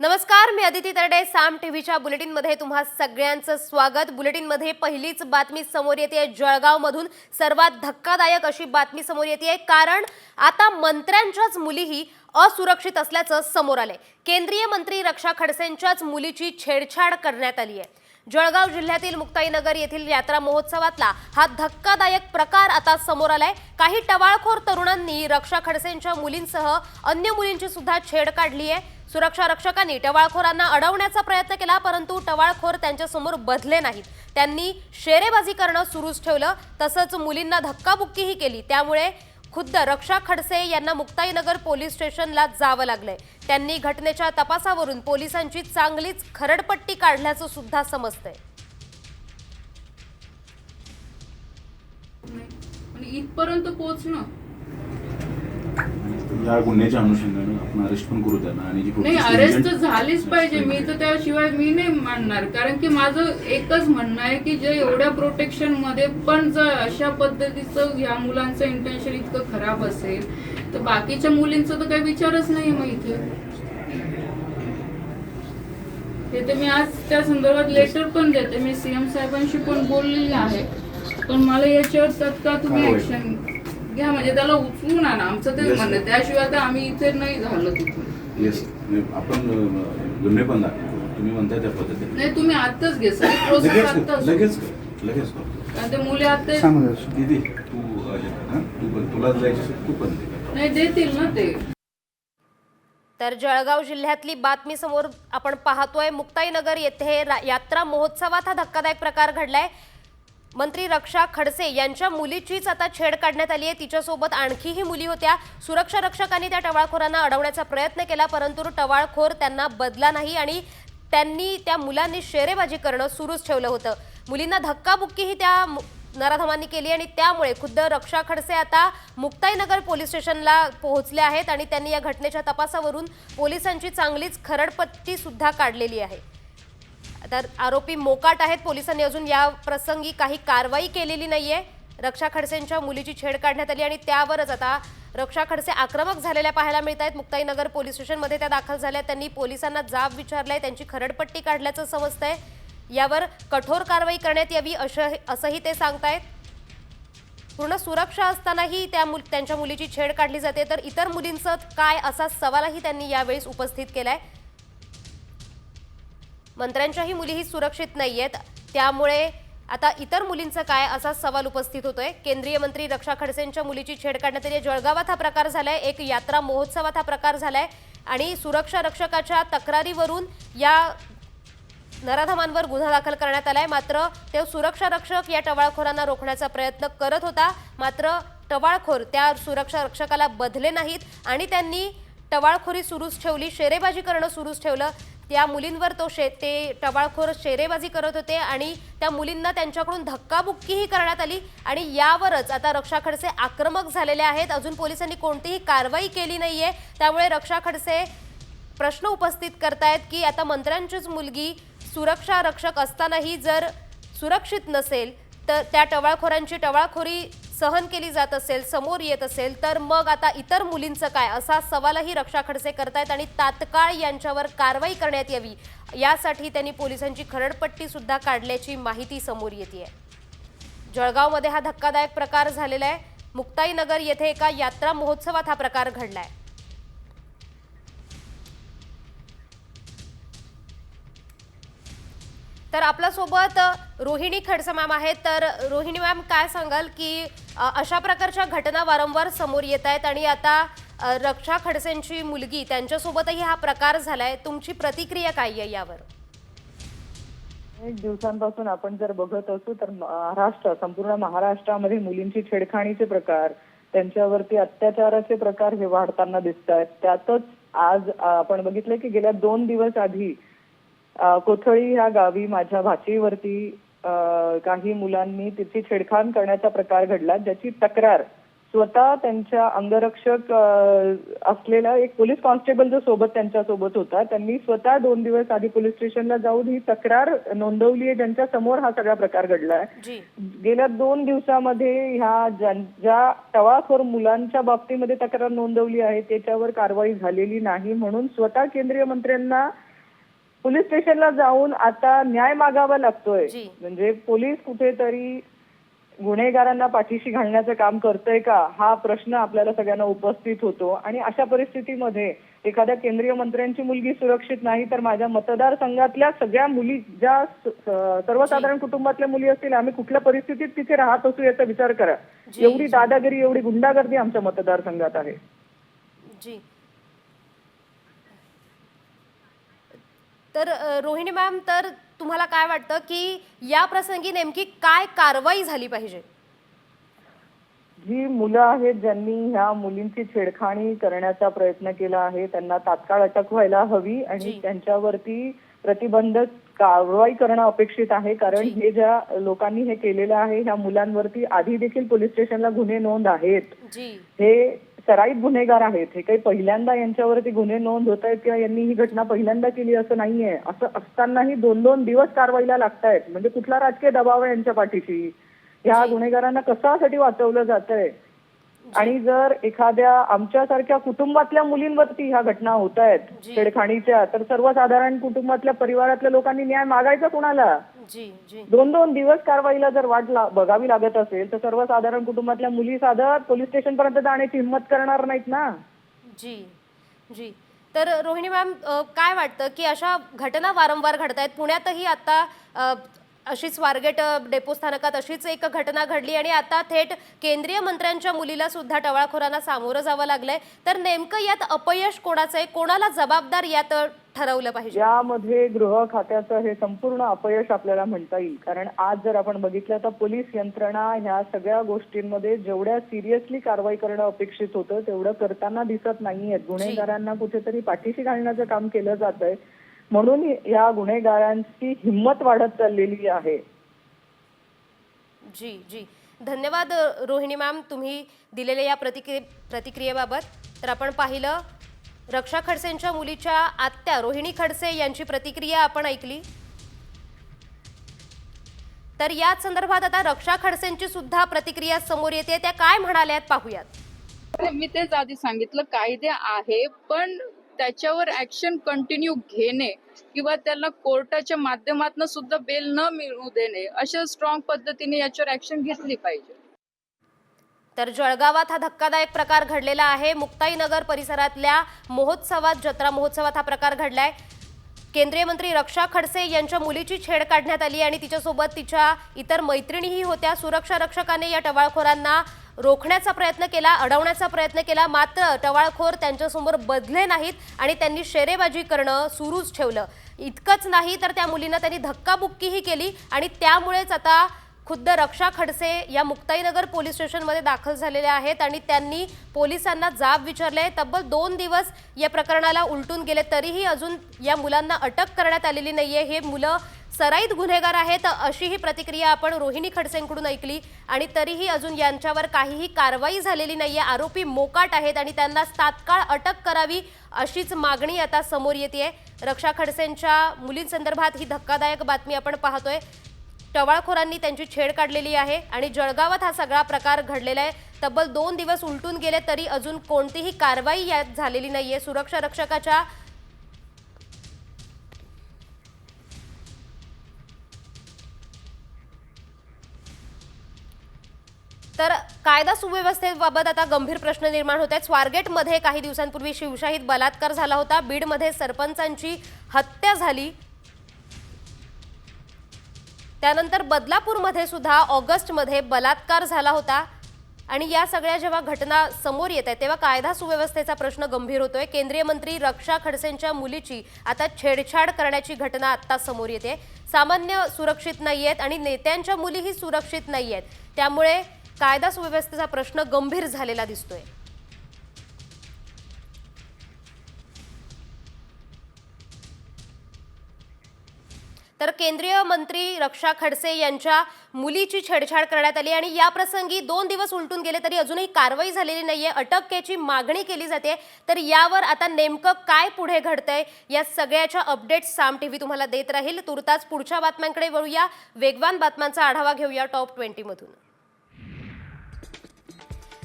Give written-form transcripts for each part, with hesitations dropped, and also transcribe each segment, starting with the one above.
नमस्कार, मी अदिती तरडे. साम टीव्हीच्या बुलेटिनमध्ये तुम्हा सगळ्यांचं स्वागत. बुलेटिनमध्ये पहिलीच बातमी समोर येते जळगावमधून. सर्वात धक्कादायक अशी बातमी समोर येते, कारण आता मंत्र्यांच्याच मुलीही असुरक्षित असल्याचं समोर आलंय. केंद्रीय मंत्री रक्षा खडसेंच्याच मुलीची छेडछाड करण्यात आली आहे. जळगाव जिल्ह्यातील मुक्ताईनगर येथील यात्रा महोत्सवातला हा धक्कादायक प्रकार आता समोर आलाय. काही टवाळखोर तरुणांनी रक्षा खडसेंच्या मुलींसह अन्य मुलींची सुद्धा छेड काढली आहे. सुरक्षा रक्षकांनी टवाळखोरांना अडवण्याचा प्रयत्न केला, परंतु टवाळखोर त्यांच्या समोर बधले नाहीत. त्यांनी शेरेबाजी करणं सुरूच ठेवलं, तसंच मुलींना धक्काबुक्कीही केली. त्यामुळे खुद्द रक्षा खडसे यांना मुक्ताईनगर पोलीस स्टेशनला जावं लागलंय. त्यांनी घटनेच्या तपासावरून पोलिसांची चांगलीच खरडपट्टी काढल्याचं सुद्धा समजतंय. इथपर्यंत पोहोचणं या गुन्ह्याच्या अनुषंगाने आपण अरेस्ट पण करू त्यांना. आणि नाही, अरेस्ट तर झालीच पाहिजे. मी तर त्याशिवाय मी नाही मानणार, कारण की माझं एकच म्हणणं आहे की जे एवढ्या प्रोटेक्शन मध्ये पण जर अशा पद्धतीचं या मुलांचं इंटेन्शन इतकं खराब असेल तर बाकीच्या मुलींचा तर काही विचारच नाही. मग इथे हे तर मी आज त्या संदर्भात लेटर पण देते. मी सीएम साहेबांशी पण बोललेली आहे, पण मला याच्यावर तत्काळ तुम्ही ऍक्शन घ्या, म्हणजे त्याला उचलून आणा. आमचं ते म्हणणं. त्याशिवाय तर आम्ही इथे नाही झालो तिथून. येस, आपण गुन्हे पण दाखवतो. तुम्ही म्हणताय त्या पद्धतीने नाही, तुम्ही आताच घे सर प्रोसेस आताच. लगेच करतो. कारण ते मुले आता दीदी तुला जायचं तू पण नाही देतील ना ते. तर जळगाव जिल्ह्यातली बातमी समोर आपण पाहतोय. मुक्ताईनगर येथे यात्रा महोत्सवात हा धक्कादायक प्रकार घडलाय. मंत्री रक्षा खडसे यांच्या मुलीचीच आता छेड काढण्यात आली आहे. तिच्यासोबत आणखीही मुली होत्या. सुरक्षा रक्षकांनी त्या टवाळखोरांना अडवण्याचा प्रयत्न केला, परंतु टवाळखोर त्यांना बदला नाही आणि त्या मुलांनी शेरेबाजी करणं सुरूच ठेवलं होतं. मुलींना धक्काबुक्कीही त्या नराधमांनी केली आणि त्यामुळे खुद्द रक्षा खडसे आता मुक्ताईनगर पोलीस स्टेशनला पोहोचले आहेत आणि त्यांनी या घटनेच्या तपासावरून पोलिसांची चांगलीच खरडपट्टी सुद्धा काढलेली आहे. तर आरोपी मोकाट आहेत. पोलिसांनी अजून या प्रसंगी काही कारवाई केलेली नाहीये. रक्षा खडसेंच्या मुलीची छेड काढण्यात आली आणि त्यावरच आता रक्षा खडसे आक्रमक झालेल्या पाहायला मिळत आहेत. मुक्ताईनगर पोलीस स्टेशनमध्ये त्या दाखल झाल्या. त्यांनी पोलिसांना जाब विचारलाय, त्यांची खरडपट्टी काढल्याचं समजतंय. यावर कठोर कारवाई करण्यात यावी असंही ते सांगतायत. पूर्ण सुरक्षा असतानाही त्यांच्या मुलीची छेड काढली जाते, तर इतर मुलींचं काय, असा सवालही त्यांनी यावेळी उपस्थित केलाय. मंत्र्यांच्याही मुलीही सुरक्षित नाहीयेत, त्यामुळे आता इतर मुलींचं काय, असा सवाल उपस्थित होतोय. केंद्रीय मंत्री रक्षा खडसेंच्या मुलीची छेड काढण्यात आली. जळगावात हा प्रकार झालाय. एक यात्रा महोत्सवात हा प्रकार झालाय आणि सुरक्षा रक्षकाच्या तक्रारीवरून या नराधमांवर गुन्हा दाखल करण्यात आलाय. मात्र ते सुरक्षा रक्षक या टवाळखोरांना रोखण्याचा प्रयत्न करत होता. मात्र टवाळखोर त्या सुरक्षा रक्षकाला बधले नाहीत आणि त्यांनी टवाळखोरी सुरूच ठेवली, शेरेबाजी करणं सुरूच ठेवलं. त्या मुलींवर ते टवाळखोर शेरेबाजी करत होते आणि त्या मुलींना त्यांच्याकडून धक्काबुक्कीही करण्यात आली आणि यावरच आता रक्षा खडसे आक्रमक झालेले आहेत. अजून पोलिसांनी कोणतीही कारवाई केली नाहीये. त्यामुळे रक्षा खडसे प्रश्न उपस्थित करतायत की आता मंत्र्यांचीच मुलगी सुरक्षा रक्षक असतानाही जर सुरक्षित नसेल, तर त्या टवाळखोरांची टवाळखोरी सहन केली जात असेल, समोर येत असेल, तर मग आता इतर मुलींचं काय, असा सवालही रक्षा खडसे करतायत आणि तात्काळ यांच्यावर कारवाई करण्यात यावी यासाठी त्यांनी पोलिसांची खरडपट्टी सुद्धा काढल्याची माहिती समोर येते. जळगावमध्ये हा धक्कादायक प्रकार झालेला आहे. मुक्ताईनगर येथे एका यात्रा महोत्सवात हा प्रकार घडलाय. तर आपल्यासोबत रोहिणी खडसे मॅम आहेत. तर रोहिणी मॅम, काय सांगाल की अशा प्रकारच्या घटना वारंवार समोर येत आहेत आणि आता रक्षा खडसेंची मुलगी त्यांच्यासोबतही हा प्रकार झालाय. तुमची प्रतिक्रिया काय आहे यावर? एक दिवसांपासून आपण जर बघत असू तर संपूर्ण महाराष्ट्रामध्ये मुलींची छेडखाणीचे प्रकार, त्यांच्यावरती अत्याचाराचे प्रकार हे वाढताना दिसत आहेत. त्यातच आज आपण बघितलं की गेल्या 2 दिवस आधी कोथळी ह्या गावी माझ्या भाचीवरती काही मुलांनी तिची छेडखाण करण्याचा प्रकार घडला, ज्याची तक्रार स्वतः त्यांच्या अंगरक्षक असलेला एक पोलीस कॉन्स्टेबल जो त्यांच्यासोबत होता, त्यांनी स्वतः 2 दिवस आधी पोलीस स्टेशनला जाऊन ही तक्रार नोंदवली आहे, ज्यांच्या समोर हा सगळा प्रकार घडलाय. गेल्या 2 दिवसामध्ये ह्या ज्या टवाळखोर मुलांच्या बाबतीमध्ये तक्रार नोंदवली आहे त्याच्यावर कारवाई झालेली नाही, म्हणून स्वतः केंद्रीय मंत्र्यांना पोलीस स्टेशनला जाऊन आता न्याय मागावा लागतोय. जी. म्हणजे पोलीस कुठेतरी गुन्हेगारांना पाठीशी घालण्याचं काम करतंय का, हा प्रश्न आपल्याला सगळ्यांना उपस्थित होतो. आणि अशा परिस्थितीमध्ये एखाद्या केंद्रीय मंत्र्यांची मुलगी सुरक्षित नाही तर माझ्या मतदारसंघातल्या सगळ्या मुली, ज्या सर्वसाधारण कुटुंबातल्या मुली असतील, आम्ही कुठल्या परिस्थितीत तिथे राहत असू याचा विचार करा. जी, एवढी दादागिरी, एवढी गुंडागर्दी आमच्या मतदारसंघात आहे. जी. तर रोहिणी मॅम, तर तुम्हाला काय वाटतं की या प्रसंगी नेमकी काय कारवाई झाली पाहिजे? जी मुलं आहेत ज्यांनी ह्या मुलींची छेडखाणी करण्याचा प्रयत्न केला आहे त्यांना तात्काळ अटक व्हायला हवी आणि जी. त्यांच्यावरती प्रतिबंधक कारवाई करणं अपेक्षित आहे. कारण जी. हे ज्या लोकांनी हे केलेलं आहे ह्या मुलांवरती आधी देखील पोलीस स्टेशनला गुन्हे नोंद आहेत. जी. हे सराईत गुन्हेगार आहेत. हे काही पहिल्यांदा यांच्यावरती गुन्हे नोंद होत आहेत किंवा यांनी ही घटना पहिल्यांदा केली असं नाहीये. असं असतानाही 2-2 दिवस कारवाईला लागतायत. म्हणजे कुठला राजकीय दबाव आहे यांच्या पाठीशी? ह्या जी. गुन्हेगारांना कशासाठी वाचवलं जातंय? आणि जर एखाद्या आमच्यासारख्या कुटुंबातल्या मुलींवरती ह्या घटना होत आहेत जी. छेडखाणीच्या, तर सर्वसाधारण कुटुंबातल्या परिवारातल्या लोकांनी न्याय मागायचा कोणाला? जी. जी. 2-2 दिवस कारवाईला जर वाट बघावी लागत असेल तर सर्वसाधारण कुटुंबातल्या मुली साधा पोलीस स्टेशन पर्यंत जाण्याची हिंमत करणार नाहीत ना. जी. जी. तर रोहिणी मॅम, काय वाटतं की अशा घटना वारंवार घडत आहेत? पुण्यातही आता अशीच स्वारगेट डेपो स्थानकात अशीच एक घटना घडली आणि आता थेट केंद्रीय मंत्र्यांच्या मुलीला सुद्धा टवाळखोरांना सामोरं जावं लागलंय. तर नेमकं यात अपयश कोणाचं आहे? कोणाला जबाबदार यात ठरवलं पाहिजे? यामध्ये गृह खात्याचं हे संपूर्ण अपयश आपल्याला म्हणता येईल. कारण आज जर आपण बघितलं तर पोलीस यंत्रणा ह्या सगळ्या गोष्टींमध्ये जेवढ्या सिरियसली कारवाई करणं अपेक्षित होतं तेवढं करताना दिसत नाहीये. गुन्हेगारांना कुठेतरी पाठीशी घालण्याचं काम केलं जातंय. म्हणून या गुन्हेगारांची हिंमत वाढत चाललेली आहे. जी. जी. धन्यवाद रोहिणी मॅम, तुम्ही दिलेल्या या प्रतिक्रियेबाबत. तर आपण पाहिलं, रक्षा खडसेंच्या मुलीच्या आत्या रोहिणी खडसे यांची प्रतिक्रिया आपण ऐकली. तर याच संदर्भात आता रक्षा खडसेंची सुद्धा प्रतिक्रिया समोर येते. त्या काय म्हणाल्यात पाहूयात. मी तेच आधी सांगितलं, कायदे आहे पण त्याच्यावर ऍक्शन कंटिन्यू घेणे किंवा त्याला कोर्टाच्या माध्यमातून सुद्धा बेल न मिळू देणे, अशा स्ट्रॉंग पद्धतीने याच्यावर ऍक्शन घेतली पाहिजे. तर जळगावात हा धक्कादायक प्रकार घडलेला आहे. मुक्ताईनगर परिसरातल्या महोत्सवात, जत्रा महोत्सवात हा प्रकार घडलाय. केंद्रीय मंत्री रक्षा खडसे यांच्या मुलीची छेड काढण्यात आली आणि तिच्यासोबत तिच्या इतर मैत्रिणीही होत्या. सुरक्षा रक्षकाने या टवाळखोरांना रोखण्याचा प्रयत्न केला, अडवण्याचा प्रयत्न केला. मात्र टवाळखोर त्यांच्यासमोर बदले नाहीत आणि त्यांनी शेरेबाजी करणं सुरूच ठेवलं. इतकंच नाही तर त्या मुलींना त्यांनी धक्काबुक्कीही केली आणि त्यामुळेच आता खुद्द रक्षा खडसे या मुक्ताईनगर पोलीस स्टेशनमध्ये दाखल झालेल्या आहेत आणि त्यांनी पोलिसांना जाब विचारले. तब्बल 2 दिवस या प्रकरणाला उलटून गेले तरीही अजून या मुलांना अटक करण्यात आलेली नाहीये. हे मुलं सराईत गुन्हेगार आहेत अशी ही प्रतिक्रिया आपण रोहिणी खडसेंकडून ऐकली आणि तरीही अजून यांच्यावर काहीही कारवाई झालेली नाहीये. आरोपी मोकाट आहेत आणि त्यांना तात्काळ अटक करावी अशीच मागणी आता समोर येते. रक्षा खडसेंच्या मुलींसंदर्भात ही धक्कादायक बातमी आपण पाहतोय. टवाळखोरांनी त्यांची छेड काढलेली आहे आणि जळगावात हा सगळा प्रकार घडलेला आहे. तब्बल 2 दिवस उलटून गेले तरी अजून कोणतीही कारवाई यात झालेली नाहीये. सुरक्षा रक्षकाच्या तर कायदा सुव्यवस्थेबाबत आता गंभीर प्रश्न निर्माण होत आहेत. स्वारगेटमध्ये काही दिवसांपूर्वी शिवशाहीत बलात्कार झाला होता. बीडमध्ये सरपंचांची हत्या झाली. त्यानंतर बदलापूरमध्ये सुद्धा ऑगस्टमध्ये बलात्कार झाला होता आणि या सगळ्या जेव्हा घटना समोर येत आहेत तेव्हा कायदा सुव्यवस्थेचा प्रश्न गंभीर होतोय. केंद्रीय मंत्री रक्षा खडसेंच्या मुलीची आता छेडछाड करण्याची घटना आता समोर येते. सामान्य सुरक्षित नाहीयेत आणि नेत्यांच्या मुलीही सुरक्षित नाहीयेत. त्यामुळे कायदा सुव्यवस्थेचा प्रश्न गंभीर झालेला दिसतोय. तर केंद्रीय मंत्री रक्षा खडसे यांच्या मुलीची छेडछाड करण्यात आली आणि या प्रसंगी 2 दिवस उलटून गेले तरी अजूनही कारवाई झालेली नाहीये. अटकेची मागणी केली जाते. तर यावर आता नेमकं काय पुढे घडतंय या सगळ्याच्या अपडेट्स साम टीव्ही तुम्हाला देत राहील. तुर्तास पुढच्या बातम्यांकडे वळूया. वेगवान बातम्यांचा आढावा घेऊया टॉप 20 मधून.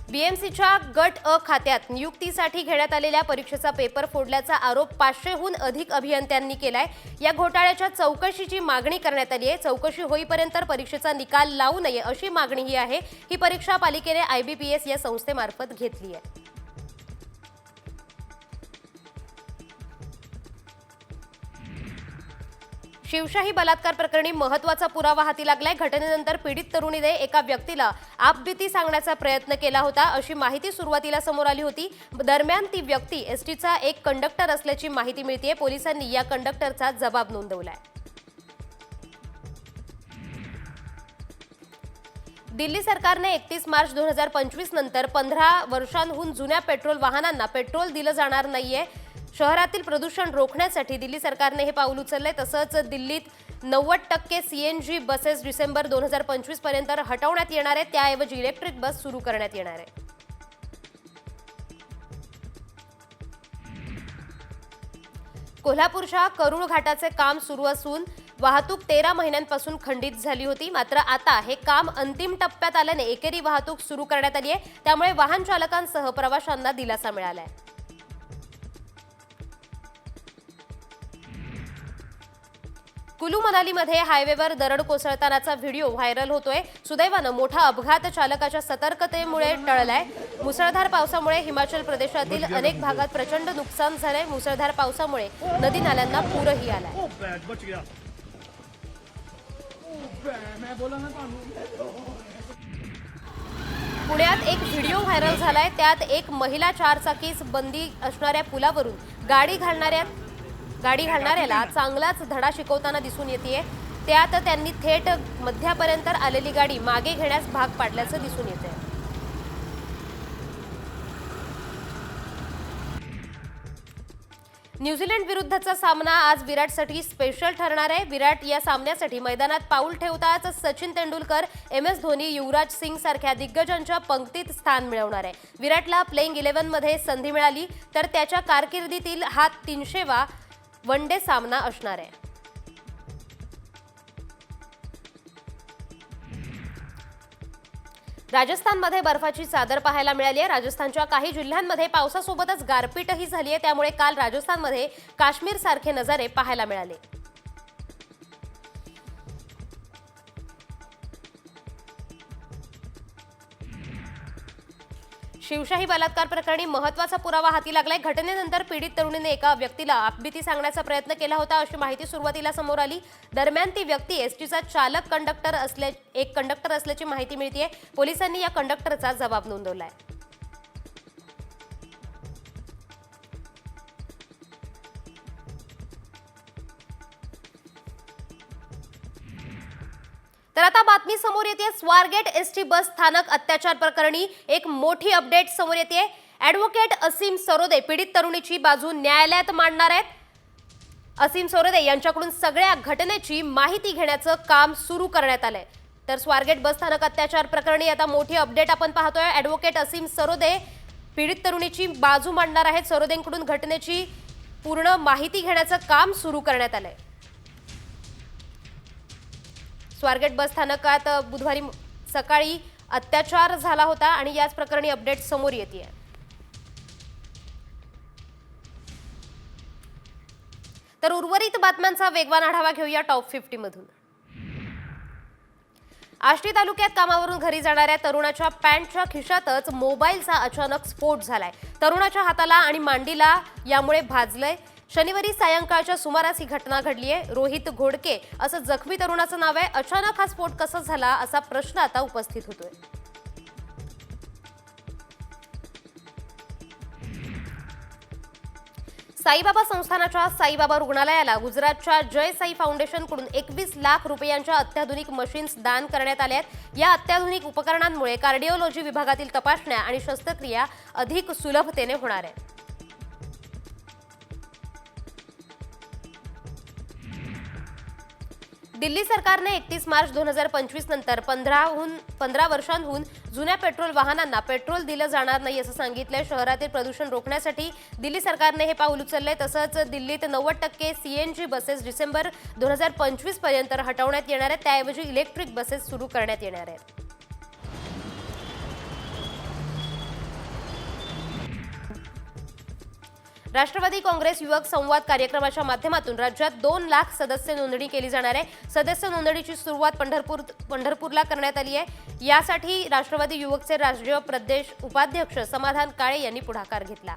बीएमसीच्या गट अ खात्यात नियुक्तीसाठी घेण्यात आलेल्या परीक्षेचा पेपर फोडल्याचा आरोप 500हून अधिक अभियंत्यांनी केलाय। या घोटाळ्याच्या चौकशीची मागणी करण्यात आली आहे। चौकशी होईपर्यंत परीक्षेचा निकाल लावू नये अशी मागणीही आहे। ही परीक्षा पालिकेने IBPS या संस्थेमार्फत घेतली आहे। शिवशाही बलात्कार प्रकरणी महत्त्वाचा पुरावा हाती लागलाय। घटनेनंतर पीडित तरुणीने एका व्यक्तीला आपबीती सांगण्याचा प्रयत्न केला होता अशी माहिती सुरुवातीला समोर आली होती। दरम्यान ती व्यक्ती एसटीचा एक कंडक्टर असल्याची माहिती मिळतेय। पोलिसांनी या कंडक्टरचा जबाब नोंदवलाय। दिल्ली सरकारने 31 मार्च 2025 नंतर 15 वर्षांहून जुन्या पेट्रोल वाहनांना पेट्रोल दिलं जाणार नाहीये। शहरातील प्रदूषण रोखण्यासाठी दिल्ली सरकारने हे पाऊल उचलले। तसंच दिल्लीत 90% CNG बसेस डिसेंबर 2025 पर्यंत हटवण्यात येणार आहेत। त्याऐवजी इलेक्ट्रिक बस सुरू करण्यात येणार आहे। कोल्हापूरच्या करूळ घाटाचे काम सुरू असून वाहतूक 13 महिन्यांपासून खंडित झाली होती। मात्र आता हे काम अंतिम टप्प्यात आल्याने एकेरी वाहतूक सुरू करण्यात आली आहे। त्यामुळे वाहन चालकांसह प्रवाशांना दिलासा मिळाला आहे। कुलू मनालीमध्ये हायवेवर दरड कोसळतानाचा व्हिडिओ व्हायरल होतोय। सुदैवानं मोठा अपघात चालकाच्या सतर्कतेमुळे टळलाय। मुसळधार पावसामुळे हिमाचल प्रदेशातील अनेक भागात प्रचंड नुकसान झालंय। मुसळधार पावसामुळे नदी नाल्यांना पूरही आलाय। पुण्यात एक व्हिडिओ व्हायरल झालाय। त्यात एक महिला 4 चाकीस बंदी असणाऱ्या पुलावरून गाडी घालणाऱ्याला चांगलाच धडा शिकवताना दिसून येतेय। त्यात त्यांनी थेट मध्यापर्यंत आलेली गाडी मागे घेण्यास भाग पाडल्याचं दिसून येतंय। न्यूझीलंड विरुद्धचा सामना आज विराटसाठी स्पेशल ठरणार आहे। विराट या सामन्यासाठी मैदानात पाऊल ठेवताच सचिन तेंडुलकर, MS धोनी, युवराज सिंग सारख्या दिग्गजांच्या पंक्तीत स्थान मिळवणार आहे। विराटला प्लेइंग 11 मध्ये संधी मिळाली तर त्याच्या कारकिर्दीतील हा 300वा वनडे सामना असणार आहे। राजस्थानमध्ये बर्फाची चादर पाहायला मिळाली आहे। राजस्थानच्या काही जिल्ह्यांमध्ये पावसासोबतच गारपीटही झाली आहे। त्यामुळे काल राजस्थानमध्ये काश्मीर सारखे नजारे पाहायला मिळाले। शिवशाही बलात्कार प्रकरणी महत्त्वाचा पुरावा हाती लागलाय। घटनेनंतर पीडित तरुणीने एका व्यक्तीला आपबीती सांगण्याचा प्रयत्न केला होता अशी माहिती सुरुवातीला समोर आली। दरम्यान ती व्यक्ती एसटीचा कंडक्टर असल्याची माहिती मिळतेय। पोलिसांनी या कंडक्टरचा जबाब नोंदवलाय। तर आता बातमी समोर येते स्वारगेट एसटी बस स्थानक अत्याचार प्रकरणी एक मोठी अपडेट समोर येते। ॲडव्होकेट असीम सरोदे पीडित तरुणीची बाजू न्यायालयात मांडणार आहेत। असीम सरोदे यांच्याकडून सगळ्या घटनेची माहिती घेण्याचं काम सुरू करण्यात आलंय। तर स्वारगेट बस स्थानक अत्याचार प्रकरणी आता मोठी अपडेट आपण पाहतोय। ॲडव्होकेट असीम सरोदे पीडित तरुणीची बाजू मांडणार आहेत। सरोदेंकडून घटनेची पूर्ण माहिती घेण्याचं काम सुरू करण्यात आलंय। स्वारगेट बस स्थानकात बुधवारी सकाळी अत्याचार झाला होता आणि याच प्रकरणी अपडेट समोर येते। तर उर्वरित बातम्यांचा वेगवान आढावा घेऊया टॉप 50 मधून। आष्टी तालुक्यात कामावरून घरी जाणाऱ्या तरुणाच्या पॅन्टच्या खिशातच मोबाईलचा अचानक स्फोट झालाय। तरुणाच्या हाताला आणि मांडीला यामुळे भाजलंय। शनिवारी सायंकाळच्या सुमारास ही घटना घडली आहे। रोहित घोडके असं जखमी तरुणाचं नाव आहे। अचानक हा स्फोट कसा झाला असा प्रश्न आता उपस्थित होतोय। साईबाबा संस्थानाच्या साईबाबा रुग्णालयाला गुजरातच्या जय साई फाउंडेशनकडून 21 लाख रुपयांच्या अत्याधुनिक मशीन्स दान करण्यात आल्या आहेत। या अत्याधुनिक उपकरणांमुळे कार्डिओलॉजी विभागातील तपासण्या आणि शस्त्रक्रिया अधिक सुलभतेने होणार आहेत। दिल्ली सरकारने 31 मार्च 2025 नंतर 15 वर्षांहून जुन्या पेट्रोल वाहनांना पेट्रोल दिलं जाणार नाही असं सांगितलंय। शहरातील प्रदूषण रोखण्यासाठी दिल्ली सरकारने हे पाऊल उचललंय। तसंच दिल्लीत 90% CNG बसेस डिसेंबर 2025 पर्यंत हटवण्यात येणार आहेत। त्याऐवजी इलेक्ट्रिक बसेस सुरू करण्यात येणार आहेत। राष्ट्रवादी काँग्रेस युवक संवाद कार्यक्रमाच्या माध्यमातून राज्यात 2 लाख सदस्य नोंदणी केली जाणार आहे। सदस्य नोंदणीची सुरुवात पंढरपूरला करण्यात आली आहे। यासाठी राष्ट्रवादी युवकचे राष्ट्रीय प्रदेश उपाध्यक्ष समाधान काळे यांनी पुढाकार घेतला।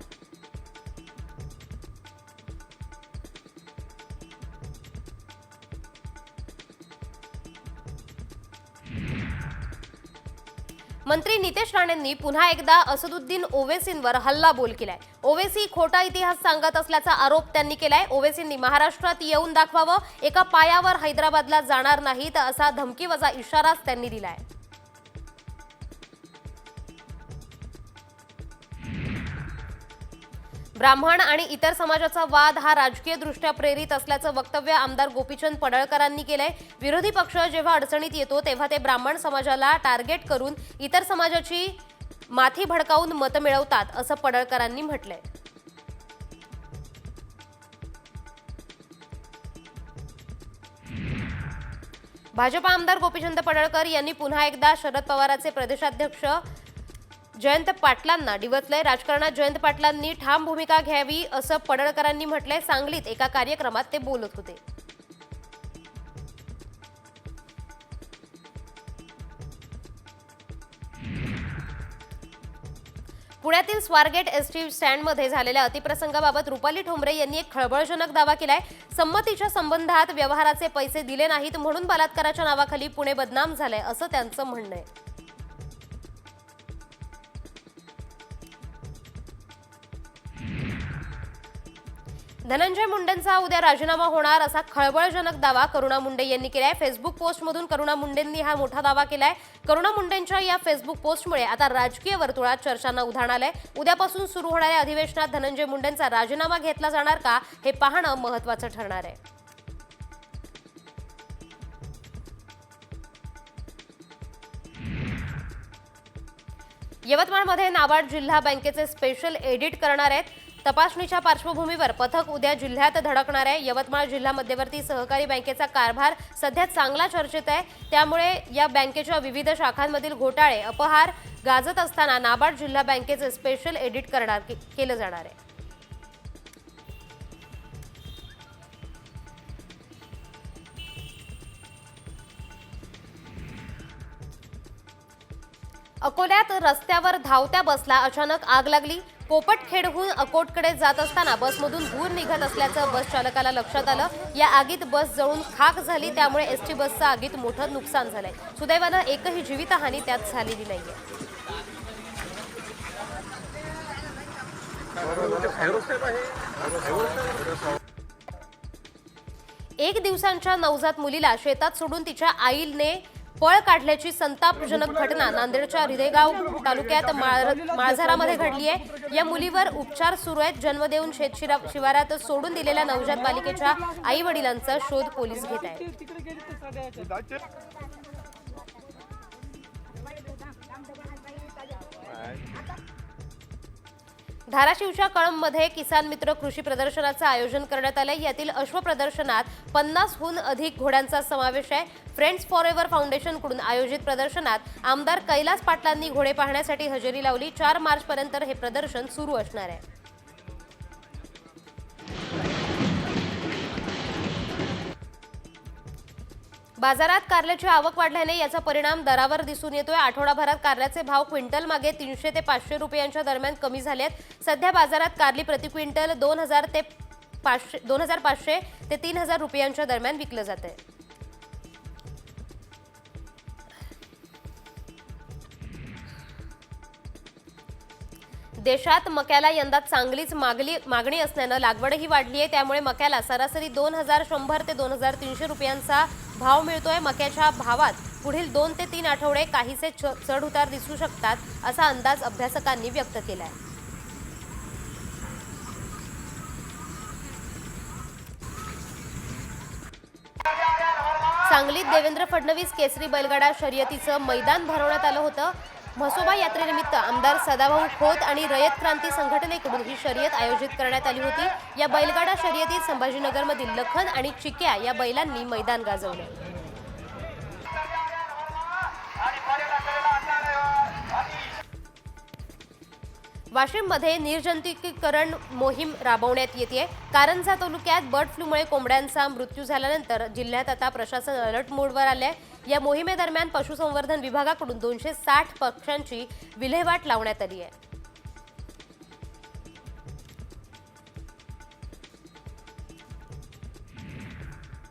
मंत्री नितेश राणेंनी पुन्हा एकदा असदुद्दीन ओवैसींवर हल्लाबोल केलाय। ओवैसी खोटा इतिहास सांगत असल्याचा आरोप त्यांनी केलाय। ओवैसींनी महाराष्ट्रात येऊन दाखवावं, एका पायावर हैदराबादला जाणार नाहीत असा धमकीवजा इशाराच त्यांनी दिलाय। ब्राह्मण आणि इतर समाजाचा वाद हा राजकीयदृष्ट्या प्रेरित असल्याचं वक्तव्य आमदार गोपीचंद पडळकरांनी केलंय। विरोधी पक्ष जेव्हा अडचणीत येतो तेव्हा ते ब्राह्मण समाजाला टार्गेट करून इतर समाजाची माथी भडकावून मतं मिळवतात असं पडळकरांनी म्हटलंय। भाजपा आमदार गोपीचंद पडळकर यांनी पुन्हा एकदा शरद पवारांचे प्रदेशाध्यक्ष जयंत पाटलांना डिवचलंय। राजकारणात जयंत पाटलांनी ठाम भूमिका घ्यावी असं पडळकरांनी म्हटलंय। सांगलीत एका कार्यक्रमात ते बोलत होते। पुण्यातील स्वारगेट एसटी स्टँडमध्ये झालेल्या अतिप्रसंगाबाबत रुपाली ठोंबरे यांनी एक खळबळजनक दावा केलाय। संमतीच्या संबंधात व्यवहाराचे पैसे दिले नाहीत म्हणून बलात्काराच्या नावाखाली पुणे बदनाम झालंय असं त्यांचं म्हणणं आहे। धनंजय मुंडेंचा उद्या राजीनामा होणार असा खळबळजनक दावा करुणा मुंडे यांनी केलाय। फेसबुक पोस्टमधून करुणा मुंडेंनी हा मोठा दावा केलाय। करुणा मुंडेंच्या या फेसबुक पोस्टमुळे आता राजकीय वर्तुळात चर्चांना उधाण आलंय। उद्यापासून सुरू होणाऱ्या अधिवेशनात धनंजय मुंडेंचा राजीनामा घेतला जाणार का हे पाहणं महत्त्वाचं ठरणार आहे। यवतमाळमध्ये नाबार्ड जिल्हा बँकेचे स्पेशल एडिट करणार आहेत। तपासणीच्या पार्श्वभूमीवर पथक उद्या जिल्ह्यात धडकणार आहे। यवतमाळ जिल्हा मध्यवर्ती सहकारी बँकेचा कारभार सध्या चांगला चर्चेत आहे। त्यामुळे या बँकेच्या विविध शाखांमधील घोटाळे अपहार गाजत असताना नाबार्ड जिल्हा बँकेचे स्पेशल एडिट केलं जाणार आहे। अकोल्यात रस्त्यावर धावत्या बसला अचानक आग लागली। पोपटखेडहून अकोटकडे जात असताना बसमधून धूर निघत असल्याचं बस चालकाला लक्षात आलं। या आगीत बस जळून खाक झाली, त्यामुळे एसटी बसचं आगीत मोठं नुकसान झालंय। सुदैवानं एकही जीवितहानी त्यात झालेली नाहीये। एक दिवसांच्या नवजात मुलीला शेतात सोडून तिच्या आईने पळ काढल्याची संतापजनक घटना नांदेडच्या हृदयगाव तालुक्यात माळझरामध्ये घडली आहे। या मुलीवर उपचार सुरू आहेत। जन्म देऊन शेत शिवारात सोडून दिलेल्या नवजात बालिकेच्या आई वडिलांचा शोध पोलीस घेत आहेत। धाराशिवच्या कळंबमध्ये किसान मित्र कृषी प्रदर्शनाचं आयोजन करण्यात आलंय। यातील अश्व प्रदर्शनात 50हून अधिक घोड्यांचा समावेश आहे। फ्रेंड्स फॉरएव्हर फाउंडेशनकडून आयोजित प्रदर्शनात आमदार कैलास पाटलांनी घोडे पाहण्यासाठी हजेरी लावली। 4 मार्चपर्यंत हे प्रदर्शन सुरू असणार आहे। बाजारात कारल्याची आवक वाढल्याने याचा परिणाम दरावर दिसून येतोय। आठवडाभरात कारल्याचे भाव क्विंटल मागे 300 ते 500 रुपयांच्या दरम्यान कमी झाले आहेत। सध्या बाजारात कारली प्रति क्विंटल 2500 ते 3000 रुपयांच्या दरम्यान विकलं जाते। देशात मक्याला यंदा चांगलीच मागणी असल्यानं लागवडही वाढली आहे। त्यामुळे मक्याला सरासरी 2100 ते 2300 रुपयांचा भाव मिळतोय। मक्याच्या भावात पुढील 2 ते 3 आठवडे काहीसे चढ उतार दिसू शकतात असा अंदाज अभ्यासकांनी व्यक्त केलाय। सांगलीत देवेंद्र फडणवीस केसरी बैलगाडा शर्यतीचं मैदान भरवण्यात आलं होतं। म्हसोबा यात्रेनिमित्त आमदार सदाभाऊ खोत आणि रयत क्रांती संघटनेकडून ही शर्यत आयोजित करण्यात आली होती। या बैलगाडा शर्यतीत संभाजीनगरमधील लखन आणि चिक्या या बैलांनी मैदान गाजवलं। वाशिममध्ये निर्जंतुकीकरण मोहीम राबवण्यात येते। कारंजा तालुक्यात बर्ड फ्लूमुळे कोंबड्यांचा मृत्यू झाल्यानंतर जिल्ह्यात आता प्रशासन अलर्ट मोडवर आले आहे। या मोहिमेदरम्यान पशुसंवर्धन विभागाकडून 260 पक्ष्यांची विल्हेवाट लावण्यात आली आहे।